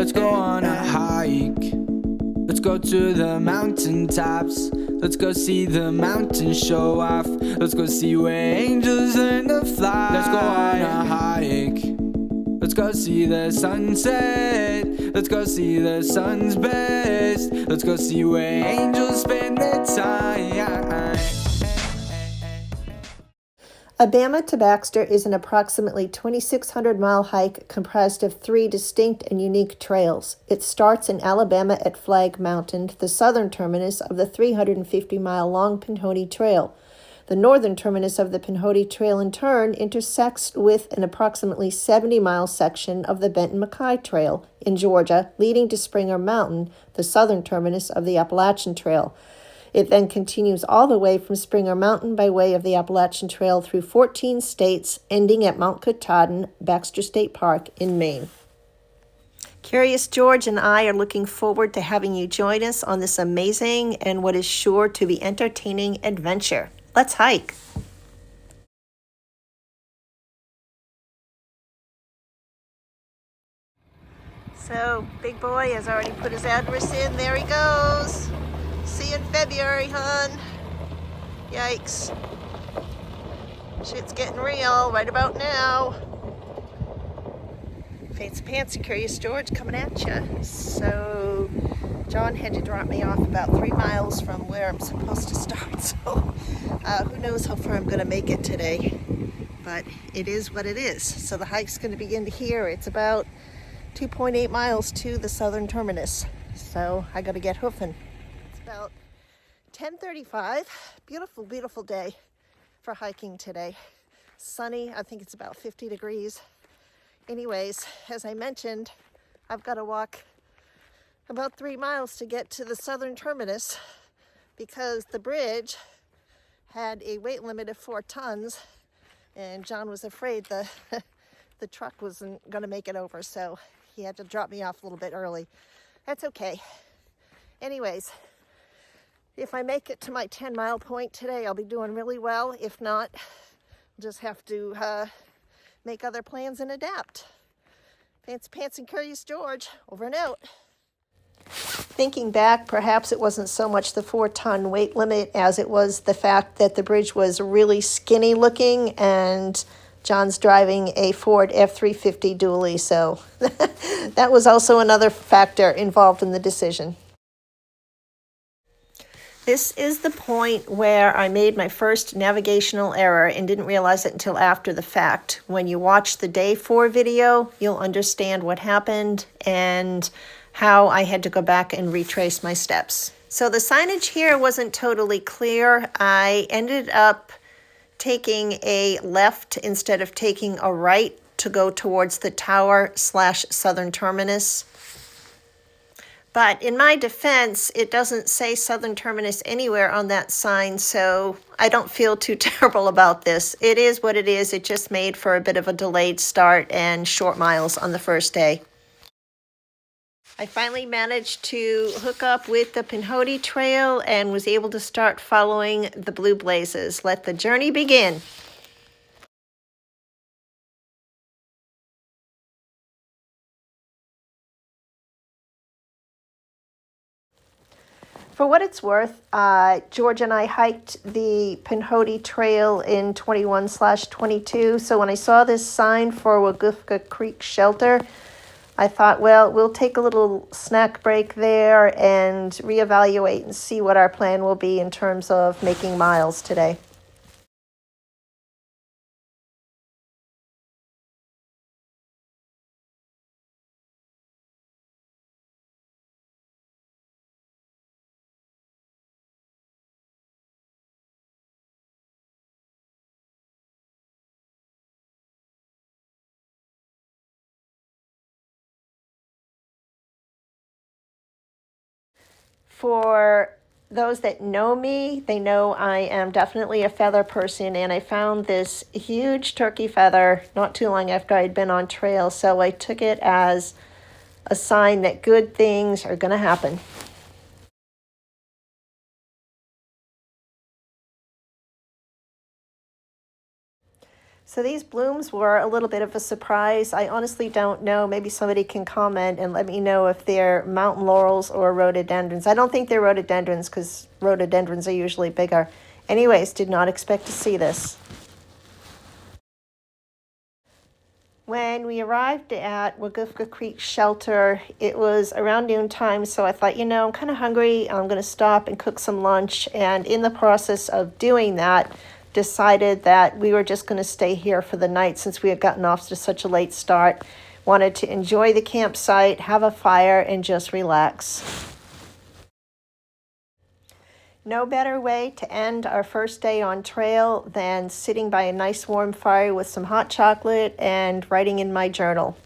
Let's go on a hike. Let's go to the mountaintops. Let's go see the mountains show off. Let's go see where angels learn to fly. Let's go on a hike. Let's go see the sunset. Let's go see the sun's best. Let's go see where angels spend their time. Alabama to Baxter is an approximately 2,600-mile hike comprised of 3 distinct and unique trails. It starts in Alabama at Flag Mountain, the southern terminus of the 350-mile-long Pinhoti Trail. The northern terminus of the Pinhoti Trail, in turn, intersects with an approximately 70-mile section of the Benton-MacKaye Trail in Georgia, leading to Springer Mountain, the southern terminus of the Appalachian Trail. It then continues all the way from Springer Mountain by way of the Appalachian Trail through 14 states, ending at Mount Katahdin, Baxter State Park in Maine. Curious George and I are looking forward to having you join us on this amazing and what is sure to be entertaining adventure. Let's hike. So, big boy has already put his address in. There he goes. See you in February, hon. Yikes. Shit's getting real right about now. Fancy Pantsy, Curious George coming at you. So, John had to drop me off about 3 miles from where I'm supposed to start. So, who knows how far I'm going to make it today. But it is what it is. So the hike's going to begin here. It's about 2.8 miles to the southern terminus. So I got to get hoofing. About 10:35. Beautiful, beautiful day for hiking today. Sunny. I think it's about 50 degrees. Anyways, as I mentioned, I've got to walk about 3 miles to get to the southern terminus because the bridge had a weight limit of 4 tons and John was afraid the truck wasn't going to make it over, so he had to drop me off a little bit early. That's okay. Anyways, if I make it to my 10-mile point today, I'll be doing really well. If not, I'll just have to make other plans and adapt. Fancy Pants and Curious George, over and out. Thinking back, perhaps it wasn't so much the 4-ton weight limit as it was the fact that the bridge was really skinny looking and John's driving a Ford F-350 dually, so that was also another factor involved in the decision. This is the point where I made my first navigational error and didn't realize it until after the fact. When you watch the day 4 video, you'll understand what happened and how I had to go back and retrace my steps. So the signage here wasn't totally clear. I ended up taking a left instead of taking a right to go towards the tower/southern terminus. But in my defense, it doesn't say southern terminus anywhere on that sign, so I don't feel too terrible about this. It is what it is. It just made for a bit of a delayed start and short miles on the first day. I finally managed to hook up with the Pinhoti Trail and was able to start following the blue blazes. Let the journey begin. For what it's worth, George and I hiked the Pinhoti Trail in 21/22. So when I saw this sign for Wagufka Creek Shelter, I thought, well, we'll take a little snack break there and reevaluate and see what our plan will be in terms of making miles today. For those that know me, they know I am definitely a feather person, and I found this huge turkey feather not too long after I'd been on trail, so I took it as a sign that good things are going to happen. So these blooms were a little bit of a surprise. I honestly don't know. Maybe somebody can comment and let me know if they're mountain laurels or rhododendrons. I don't think they're rhododendrons because rhododendrons are usually bigger. Anyways, did not expect to see this. When we arrived at Wagufka Creek Shelter, it was around noontime, so I thought, I'm kind of hungry. I'm going to stop and cook some lunch. And in the process of doing that, decided that we were just going to stay here for the night since we had gotten off to such a late start. Wanted to enjoy the campsite, have a fire, and just relax. No better way to end our first day on trail than sitting by a nice warm fire with some hot chocolate and writing in my journal.